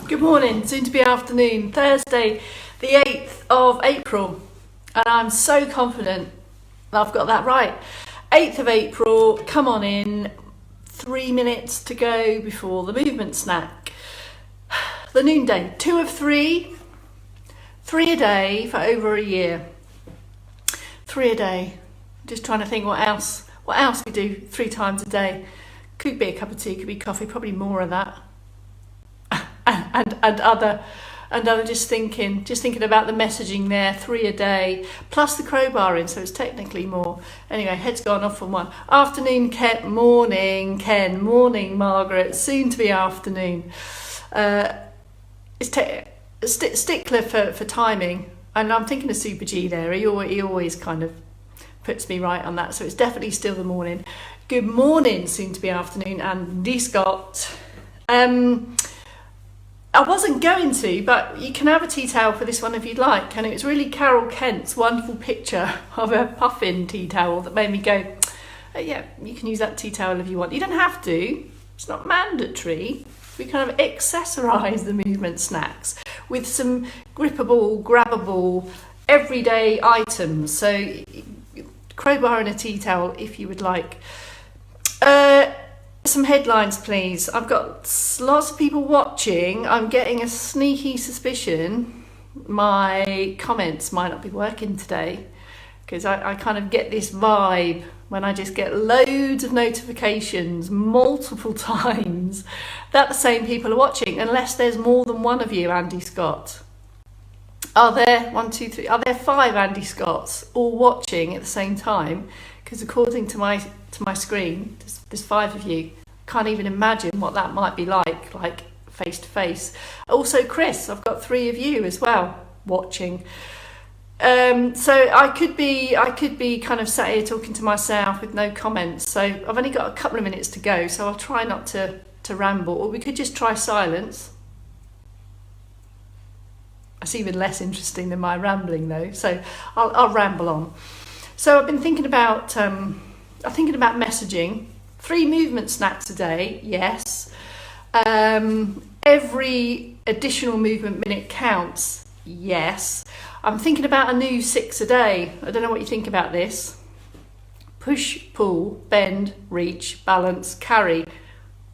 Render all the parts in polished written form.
Good morning, soon to be afternoon, Thursday the 8th of April, and I'm so confident that I've got that right. 8th of April, come on in, 3 minutes to go before the movement snack. The noonday, 2 of 3, 3 a day for over a year. 3 a day, just trying to think what else we do 3 times a day. Could be a cup of tea, could be coffee, probably more of that. And other just thinking about the messaging there, 3 a day, plus the crowbar in, so it's technically more. Anyway, head's gone off on one. Afternoon, Ken, morning, Margaret, soon to be afternoon. It's stickler for timing, and I'm thinking of Super G there, he always kind of puts me right on that, so it's definitely still the morning. Good morning, soon to be afternoon, Andy Scott. I wasn't going to, but you can have a tea towel for this one if you'd like. And it was really Carol Kent's wonderful picture of a puffin tea towel that made me go, oh, yeah, you can use that tea towel if you want. You don't have to. It's not mandatory. We kind of accessorise the movement snacks with some grippable, grabbable, everyday items. So crowbar and a tea towel if you would like. Some headlines, please. I've got lots of people watching. I'm getting a sneaky suspicion my comments might not be working today, because I kind of get this vibe when I just get loads of notifications multiple times that the same people are watching, unless there's more than one of you, Andy Scott. Are there 1, 2, 3? Are there 5 Andy Scotts all watching at the same time? Because according to my screen, there's 5 of you. Can't even imagine what that might be like face to face. Also, Chris, I've got 3 of you as well watching. So I could be kind of sat here talking to myself with no comments. So I've only got a couple of minutes to go, so I'll try not to ramble. Or we could just try silence. That's even less interesting than my rambling, though. So I'll ramble on. So I've been thinking about messaging. 3 movement snacks a day, yes. Every additional movement minute counts, yes. I'm thinking about a new 6 a day. I don't know what you think about this. Push, pull, bend, reach, balance, carry.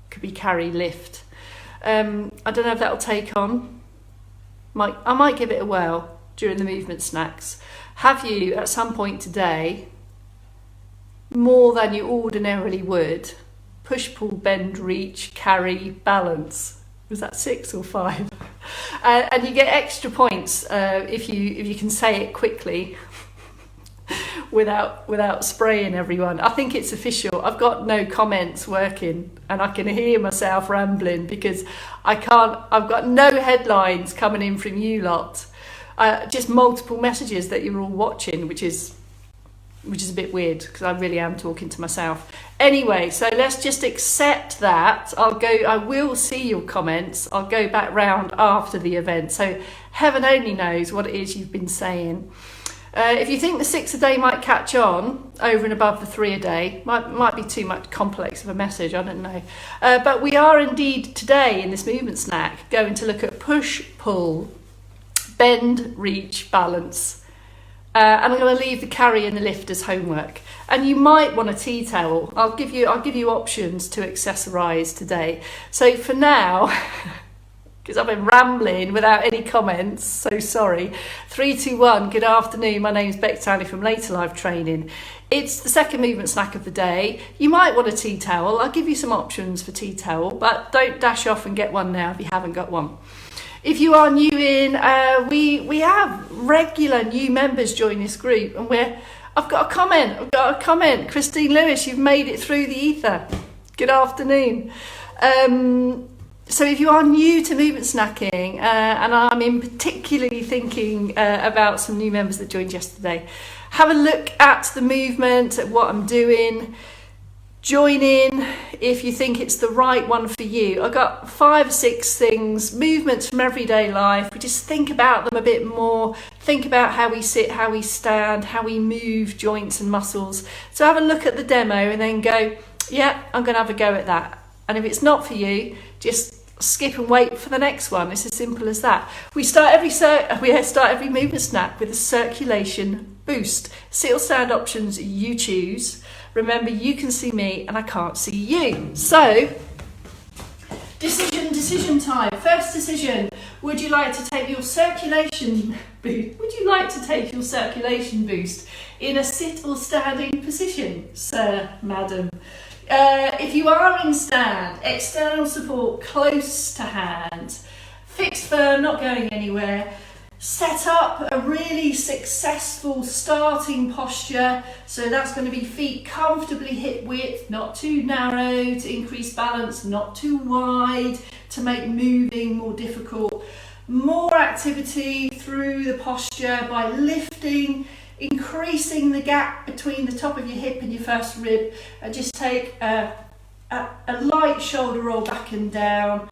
Could be carry, lift. I don't know if that'll take on. I might give it a whirl during the movement snacks. Have you, at some point today, more than you ordinarily would, push, pull, bend, reach, carry, balance? Was that 6 or 5? And you get extra points if you can say it quickly without spraying everyone. I think it's official. I've got no comments working, and I can hear myself rambling because I've got no headlines coming in from you lot. Just multiple messages that you're all watching, which is a bit weird because I really am talking to myself. Anyway, so let's just accept that. I will see your comments. I'll go back round after the event. So heaven only knows what it is you've been saying. If you think the 6 a day might catch on over and above the 3 a day, might be too much complex of a message, I don't know. But we are indeed today in this movement snack going to look at push, pull, bend, reach, balance. And I'm going to leave the carry and the lift as homework. And you might want a tea towel. I'll give you options to accessorise today. So for now, because I've been rambling without any comments, so sorry. 3, 2, 1. Good afternoon. My name's Beck Townley from Later Life Training. It's the second movement snack of the day. You might want a tea towel. I'll give you some options for tea towel, but don't dash off and get one now if you haven't got one. If you are new in, we have regular new members join this group, and I've got a comment. Christine Lewis, you've made it through the ether. Good afternoon. So if you are new to movement snacking, and I'm in particularly thinking about some new members that joined yesterday, have a look at the movement, at what I'm doing. Join in if you think it's the right one for you. I've got 5 or 6 things, movements from everyday life. We just think about them a bit more. Think about how we sit, how we stand, how we move joints and muscles. So have a look at the demo and then go, yeah, I'm going to have a go at that. And if it's not for you, just skip and wait for the next one. It's as simple as that. We start every movement snack with a circulation boost. Sit or stand options you choose. Remember, you can see me and I can't see you. So, decision time. First decision. Would you like to take your circulation boost? Would you like to take your circulation boost in a sit or standing position, sir, madam? If you are in stand, external support close to hand, fixed firm, not going anywhere. Set up a really successful starting posture. So that's going to be feet comfortably hip width, not too narrow to increase balance, not too wide to make moving more difficult. More activity through the posture by lifting, increasing the gap between the top of your hip and your first rib. Just take a light shoulder roll back and down.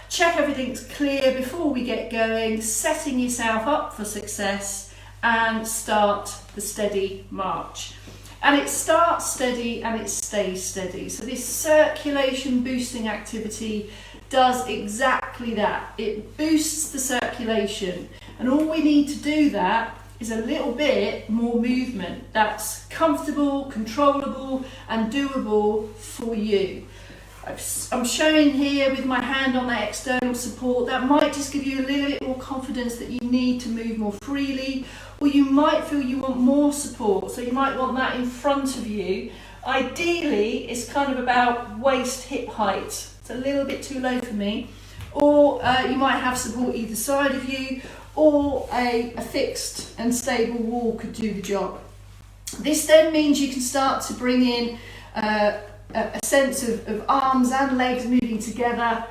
Check everything's clear before we get going, setting yourself up for success, and start the steady march. And it starts steady and it stays steady. So this circulation boosting activity does exactly that. It boosts the circulation, and all we need to do that is a little bit more movement that's comfortable, controllable and doable for you. I'm showing here with my hand on that external support. That might just give you a little bit more confidence that you need to move more freely, or you might feel you want more support, so you might want that in front of you. Ideally, it's kind of about waist hip height. It's a little bit too low for me. Or you might have support either side of you, or a fixed and stable wall could do the job. This then means you can start to bring in a sense of arms and legs moving together,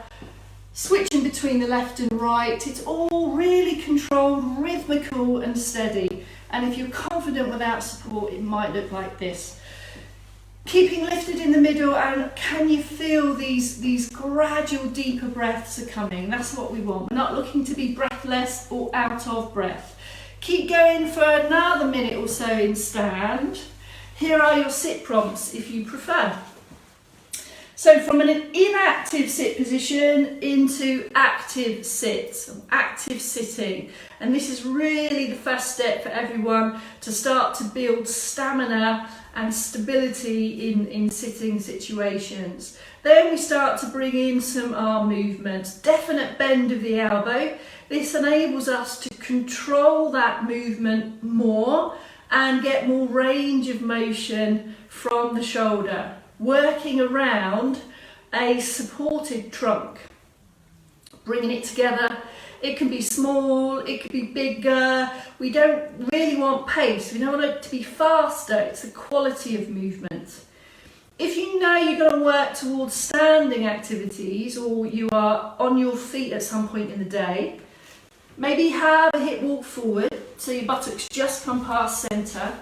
switching between the left and right. It's all really controlled, rhythmical and steady. And if you're confident without support, it might look like this. Keeping lifted in the middle, and can you feel these gradual deeper breaths are coming? That's what we want. We're not looking to be breathless or out of breath. Keep going for another minute or so in stand. Here are your sit prompts if you prefer. So from an inactive sit position into active sit, active sitting. And this is really the first step for everyone to start to build stamina and stability in sitting situations. Then we start to bring in some arm movements, definite bend of the elbow. This enables us to control that movement more and get more range of motion from the shoulder, working around a supported trunk, bringing it together. It can be small, it could be bigger. We don't really want pace. We don't want it to be faster. It's the quality of movement. If you know you're going to work towards standing activities, or you are on your feet at some point in the day, maybe have a hip walk forward so your buttocks just come past centre.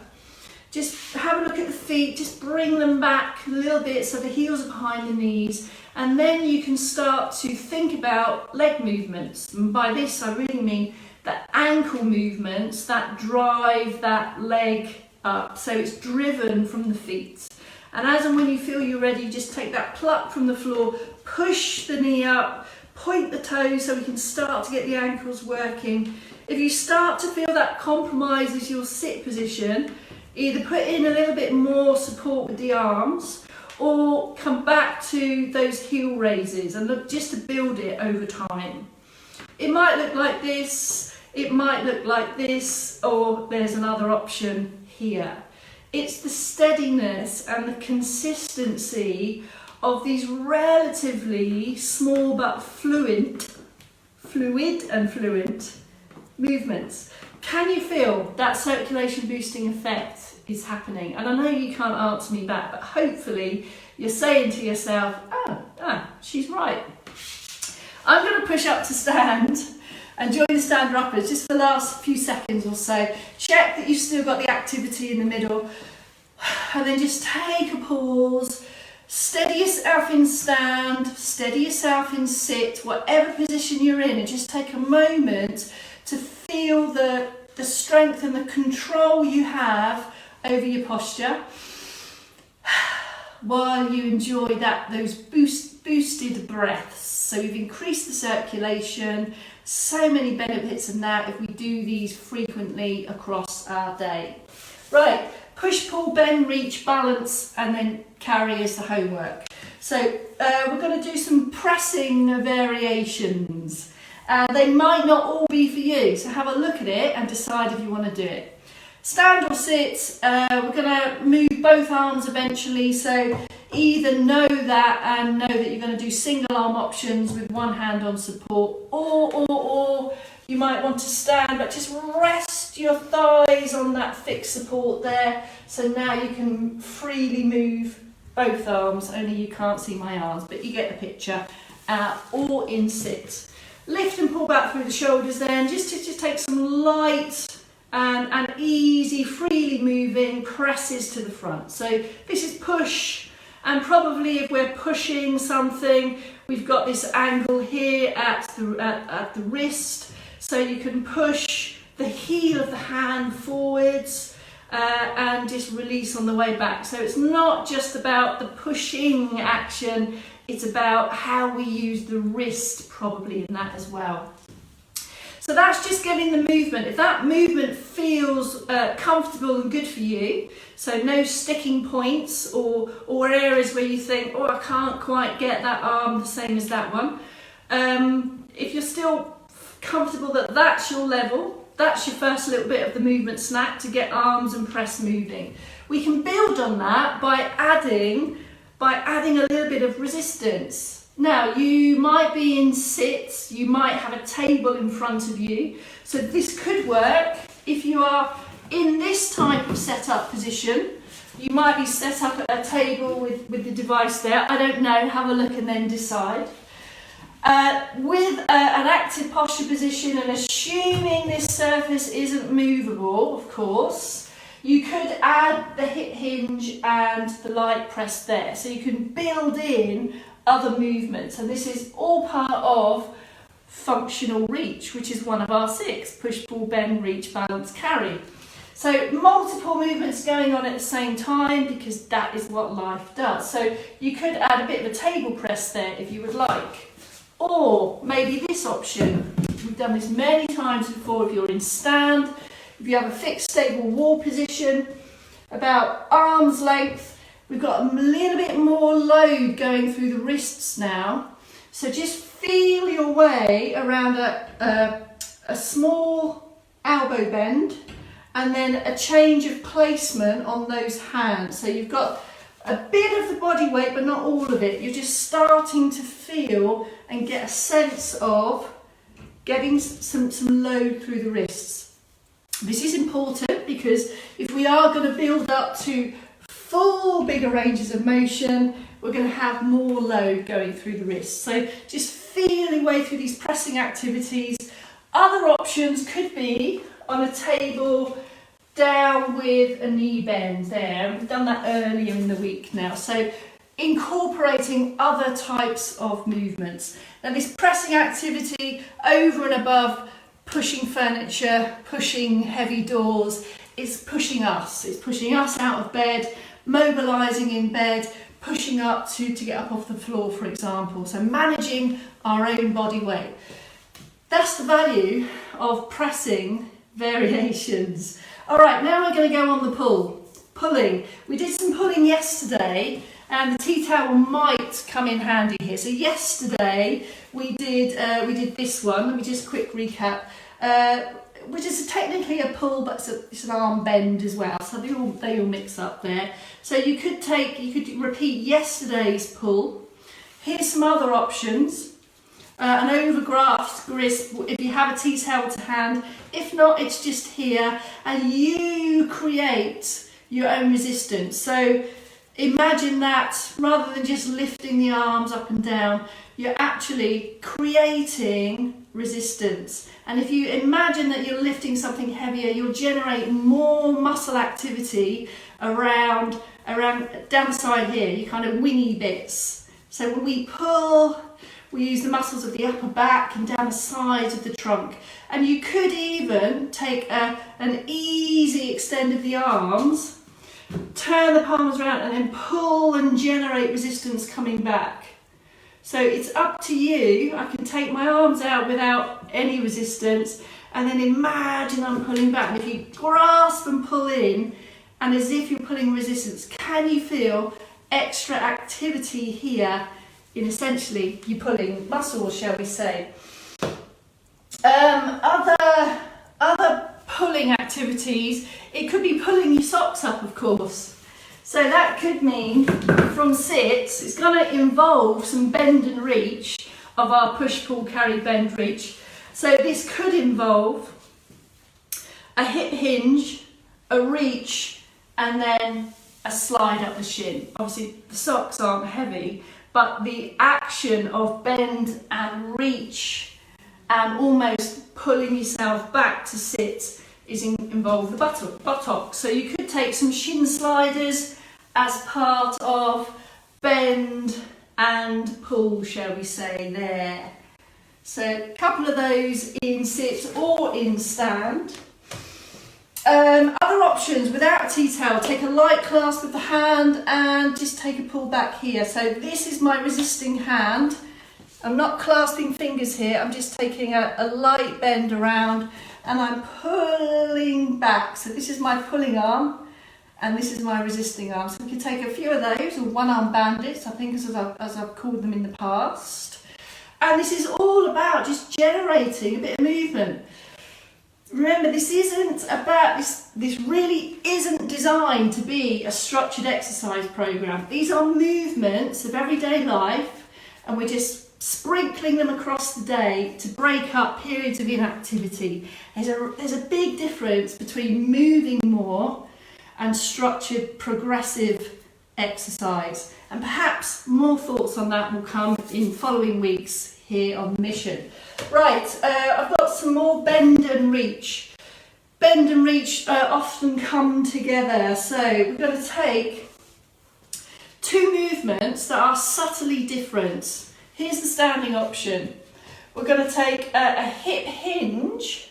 Just have a look at the feet, just bring them back a little bit so the heels are behind the knees, and then you can start to think about leg movements. And by this I really mean the ankle movements that drive that leg up, so it's driven from the feet. And as and when you feel you're ready, just take that pluck from the floor, push the knee up, point the toes so we can start to get the ankles working. If you start to feel that compromises your sit position, either put in a little bit more support with the arms, or come back to those heel raises and look just to build it over time. It might look like this, it might look like this, or there's another option here. It's the steadiness and the consistency of these relatively small but fluid and fluent movements. Can you feel that circulation boosting effect is happening? And I know you can't answer me back, but hopefully you're saying to yourself, she's right. I'm going to push up to stand and join the stand uppers just for the last few seconds or so. Check that you've still got the activity in the middle, and then just take a pause. Steady yourself in stand, steady yourself in sit, whatever position you're in, and just take a moment to feel the strength and the control you have over your posture while you enjoy those boosted breaths. So we've increased the circulation. So many benefits in that if we do these frequently across our day. Right, push, pull, bend, reach, balance, and then carry is the homework. So we're going to do some pressing variations. They might not all be for you, so have a look at it and decide if you want to do it. Stand or sit, we're going to move both arms eventually, so either know that and know that you're going to do single arm options with one hand on support, or you might want to stand but just rest your thighs on that fixed support there, so now you can freely move both arms, only you can't see my arms, but you get the picture, or in sit. Lift and pull back through the shoulders then, just take some light and easy, freely moving presses to the front. So this is push, and probably if we're pushing something, we've got this angle here at the wrist, so you can push the heel of the hand forwards and just release on the way back. So it's not just about the pushing action, it's about how we use the wrist probably in that as well. So that's just getting the movement. If that movement feels comfortable and good for you, so no sticking points or areas where you think, oh, I can't quite get that arm the same as that one. If you're still comfortable that that's your level, that's your first little bit of the movement snack to get arms and press moving. We can build on that by adding a little bit of resistance. Now, you might be in sit, you might have a table in front of you, so this could work if you are in this type of setup position. You might be set up at a table with the device there, I don't know, have a look and then decide. With an active posture position, and assuming this surface isn't movable, of course, you could add the hip hinge and the light press there, so you can build in other movements, and this is all part of functional reach, which is one of our 6: push, pull, bend, reach, balance, carry. So multiple movements going on at the same time, because that is what life does. So you could add a bit of a table press there if you would like, or maybe this option. We've done this many times before. If you're in stand, if you have a fixed stable wall position, about arm's length, we've got a little bit more load going through the wrists now. So just feel your way around a small elbow bend, and then a change of placement on those hands. So you've got a bit of the body weight, but not all of it. You're just starting to feel and get a sense of getting some load through the wrists. This is important because if we are going to build up to full bigger ranges of motion, we're going to have more load going through the wrists. So just feel your way through these pressing activities. Other options could be on a table down with a knee bend there. We've done that earlier in the week now. So incorporating other types of movements. Now this pressing activity over and above pushing furniture, pushing heavy doors, is pushing us. It's pushing us out of bed, mobilising in bed, pushing up to get up off the floor, for example. So managing our own body weight. That's the value of pressing variations. All right, now we're going to go on the pulling. We did some pulling yesterday, and the tea towel might come in handy here. So yesterday we did this one. Let me just quick recap. Which is technically a pull, but it's an arm bend as well. So they all mix up there. So you could repeat yesterday's pull. Here's some other options. An overgrasped grip if you have a tea towel to hand. If not, it's just here, and you create your own resistance. So imagine that rather than just lifting the arms up and down, you're actually creating resistance. And if you imagine that you're lifting something heavier, you'll generate more muscle activity around down the side here, you kind of wingy bits. So when we pull, we use the muscles of the upper back and down the sides of the trunk. And you could even take an easy extend of the arms, turn the palms around and then pull and generate resistance coming back. So it's up to you. I can take my arms out without any resistance, and then imagine I'm pulling back. And if you grasp and pull in, and as if you're pulling resistance, can you feel extra activity here in essentially you pulling muscles, shall we say? Other pulling activities, it could be pulling your socks up, of course. So that could mean from sits, it's going to involve some bend and reach of our push, pull, carry, bend, reach. So this could involve a hip hinge, a reach, and then a slide up the shin. Obviously the socks aren't heavy, but the action of bend and reach and almost pulling yourself back to sit is involve the buttocks. So you could take some shin sliders as part of bend and pull, shall we say, there. So a couple of those in sit or in stand. Other options without T-tail, take a light clasp of the hand and just take a pull back here. So this is my resisting hand. I'm not clasping fingers here, I'm just taking a light bend around and I'm pulling back. So this is my pulling arm and this is my resisting arm. So we can take a few of those, or one arm bandits, I think as I've called them in the past. And this is all about just generating a bit of movement. Remember, this isn't about, this really isn't designed to be a structured exercise program. These are movements of everyday life and we're just sprinkling them across the day to break up periods of inactivity. There's a big difference between moving more and structured progressive exercise. And perhaps more thoughts on that will come in following weeks here on Mission. Right, I've got some more bend and reach. Bend and reach often come together. So we're going to take two movements that are subtly different. Here's the standing option. We're going to take a hip hinge,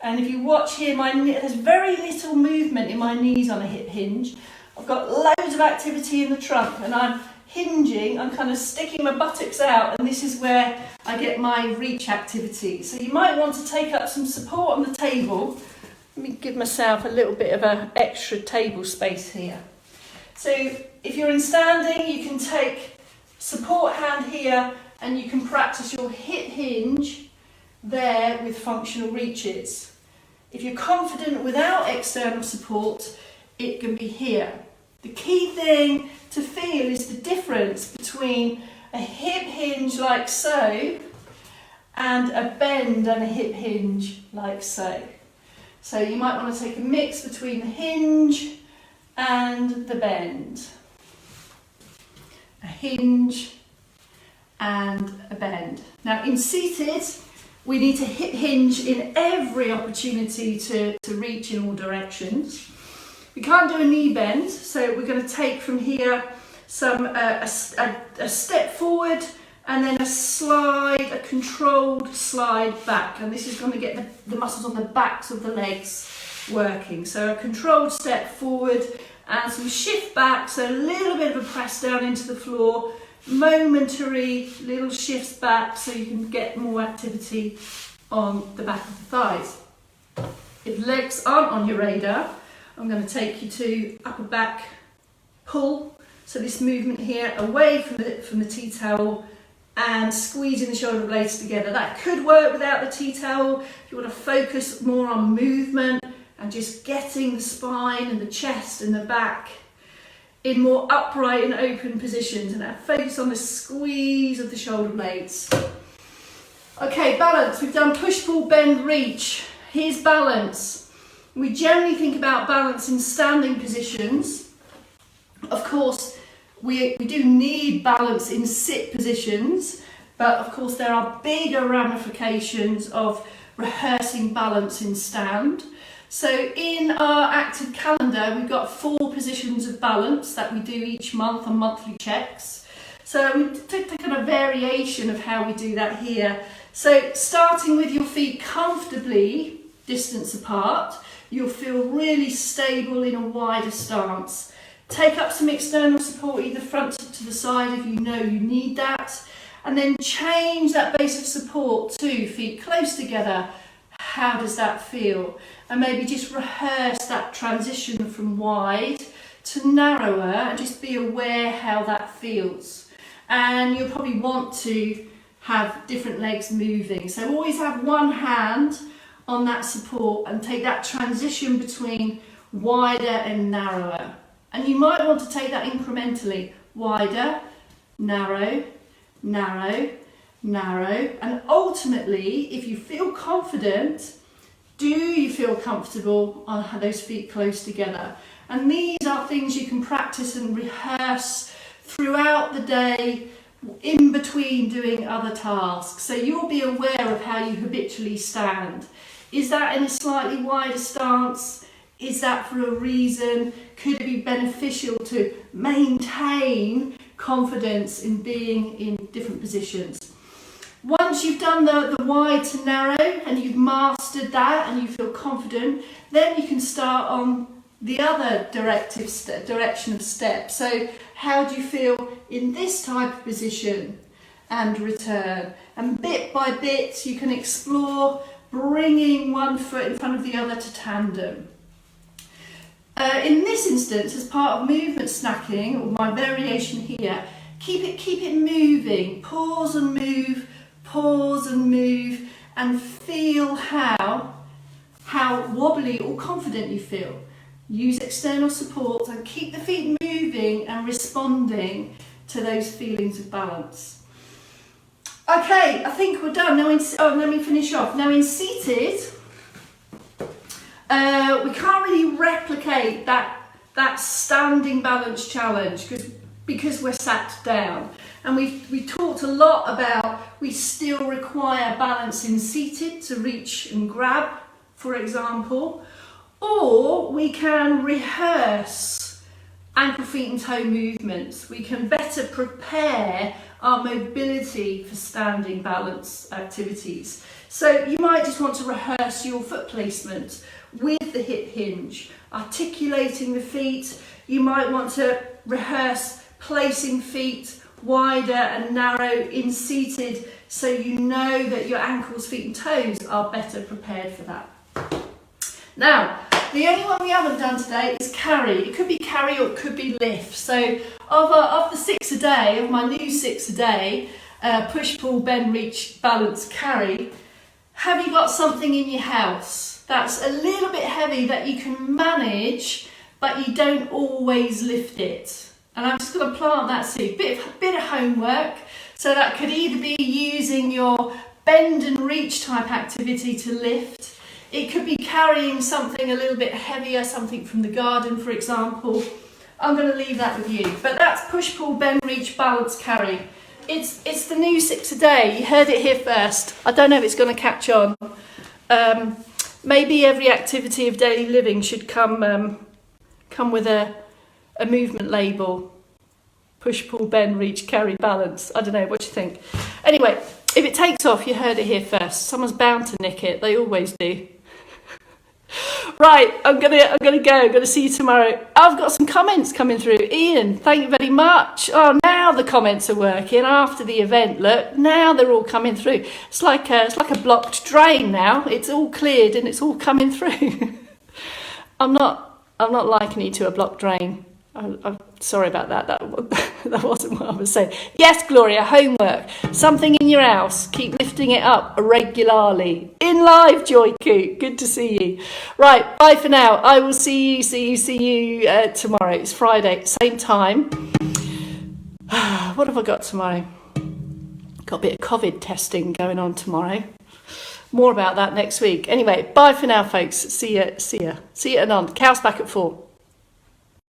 and if you watch here, there's very little movement in my knees on a hip hinge. I've got loads of activity in the trunk, and I'm hinging, I'm kind of sticking my buttocks out, and this is where I get my reach activity. So you might want to take up some support on the table. Let me give myself a little bit of an extra table space here. So if you're in standing, you can take support hand here and you can practice your hip hinge there with functional reaches. If you're confident without external support, it can be here. The key thing to feel is the difference between a hip hinge like so and a bend and a hip hinge like so. So you might want to take a mix between the hinge and the bend. A hinge and a bend. Now in seated, we need to hip hinge in every opportunity to reach in all directions. We can't do a knee bend, so we're going to take from here a step forward and then a slide, a controlled slide back, and this is going to get the muscles on the backs of the legs working. So a controlled step forward and some shift back, so a little bit of a press down into the floor, momentary little shifts back so you can get more activity on the back of the thighs. If legs aren't on your radar, I'm going to take you to upper back pull. So this movement here away from the tea towel and squeezing the shoulder blades together. That could work without the tea towel. If you want to focus more on movement and just getting the spine and the chest and the back in more upright and open positions, and focus on the squeeze of the shoulder blades. Okay, balance. We've done push, pull, bend, reach. Here's balance. We generally think about balance in standing positions. Of course, we do need balance in sit positions, but of course there are bigger ramifications of rehearsing balance in stand. So in our active calendar, we've got 4 positions of balance that we do each month on monthly checks. So we take a kind of variation of how we do that here. So starting with your feet comfortably distance apart, you'll feel really stable in a wider stance. Take up some external support, either front to the side if you know you need that, And then change that base of support to feet close together. How does that feel? And maybe just rehearse that transition from wide to narrower and just be aware how that feels. And you'll probably want to have different legs moving. So always have one hand on that support and take that transition between wider and narrower. And you might want to take that incrementally. Wider, narrow, narrow, narrow. And ultimately, if you feel confident, do you feel comfortable on those feet close together? And these are things you can practice and rehearse throughout the day, in between doing other tasks. So you'll be aware of how you habitually stand. Is that in a slightly wider stance? Is that for a reason? Could it be beneficial to maintain confidence in being in different positions? Once you've done the wide to narrow and you've mastered that and you feel confident, then you can start on the other direction of step. So how do you feel in this type of position and return? And bit by bit you can explore bringing one foot in front of the other to tandem. In this instance, as part of movement snacking, or my variation here, keep it moving. Pause and move, and feel how wobbly or confident you feel. Use external support and keep the feet moving and responding to those feelings of balance. Okay, I think we're done. Now, let me finish off. Now in seated, we can't really replicate that standing balance challenge because we're sat down. And we talked a lot about we still require balance in seated to reach and grab, for example. Or we can rehearse ankle, feet and toe movements. We can better prepare our mobility for standing balance activities. So you might just want to rehearse your foot placement with the hip hinge, articulating the feet. You might want to rehearse placing feet wider and narrow in seated so you know that your ankles, feet and toes are better prepared for that. Now, the only one we haven't done today is carry. It could be carry or it could be lift. So of the 6 a day, of my new 6 a day, push, pull, bend, reach, balance, carry, have you got something in your house that's a little bit heavy that you can manage, but you don't always lift it? And I'm just going to plant that seed. Bit of homework. So that could either be using your bend and reach type activity to lift. It could be carrying something a little bit heavier, something from the garden, for example. I'm going to leave that with you. But that's push, pull, bend, reach, balance, carry. It's the new 6 a day. You heard it here first. I don't know if it's going to catch on. Maybe every activity of daily living should come with a movement label. Push, pull, bend, reach, carry, balance. I don't know, what do you think? Anyway, if it takes off, you heard it here first. Someone's bound to nick it. They always do. Right, I'm gonna go. I'm gonna see you tomorrow. I've got some comments coming through. Ian, thank you very much. Oh, now the comments are working after the event. Look, now they're all coming through. It's like a blocked drain now. It's all cleared and it's all coming through. I'm not likening it to a blocked drain. I'm sorry about that. That wasn't what I was saying. Yes, Gloria, homework. Something in your house. Keep lifting it up regularly. In live, Joy Coot. Good to see you. Right, bye for now. I will see you tomorrow. It's Friday, same time. What have I got tomorrow? Got a bit of COVID testing going on tomorrow. More about that next week. Anyway, bye for now, folks. See ya. See you anon. Cow's back at 4.